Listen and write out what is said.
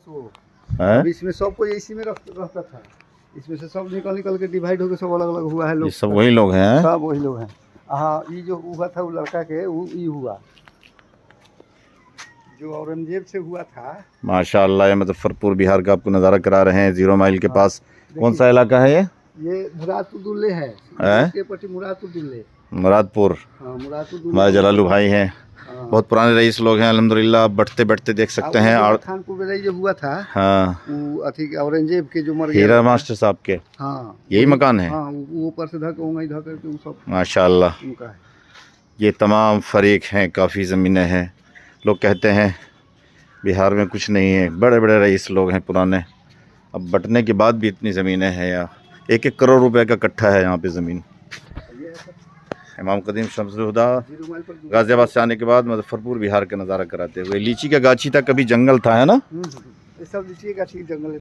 वो है? अब इसमें सबको इसी में रहता था। इसमें से सब निकल निकल के डिवाइड होकर सब अलग अलग हुआ है ये लोग। सब वही लोग हैं? सब वही लोग हैं। हाँ, ये जो हुआ था वो लड़का के ये हुआ जो औरंगजेब से हुआ था। माशाअल्लाह, ये मुजफ्फरपुर बिहार का आपको नज़ारा करा रहे हैं, 0 माइल के हाँ, पास। कौन सा इलाका है ये? ये मुरादपुर है के पट्टी मुरादपुर। मुरादपुर। हाँ, मुरादपुर हमारे जलालू भाई हैं, हाँ। बहुत पुराने रईस लोग हैं अल्हम्दुलिल्लाह। बढ़ते बढ़ते देख सकते हैं। और खानपुर में जो हुआ था, हाँ, वो अथी औरंगजेब के जो मर गया हीरा था। मास्टर साहब के हाँ, यही मकान है। हाँ, वो ऊपर से धक वहीं धक करके वो सब माशाअल्लाह। उनका है। ये तमाम फरीक हैं, काफ़ी ज़मीनें हैं। लोग कहते हैं बिहार में कुछ नहीं है, बड़े बड़े रईस लोग हैं पुराने। अब बंटने के बाद भी इतनी ज़मीनें हैं यार, 1-1 करोड़ रुपए का कट्ठा है यहाँ पे ज़मीन। इमाम कदीम शम्सुल हुदा गाज़ियाबाद से आने के बाद मुजफ्फरपुर बिहार का नज़ारा कराते हुए। लीची का गाछी था, कभी जंगल था, है ना? ये सब लीची का गाछी जंगल है।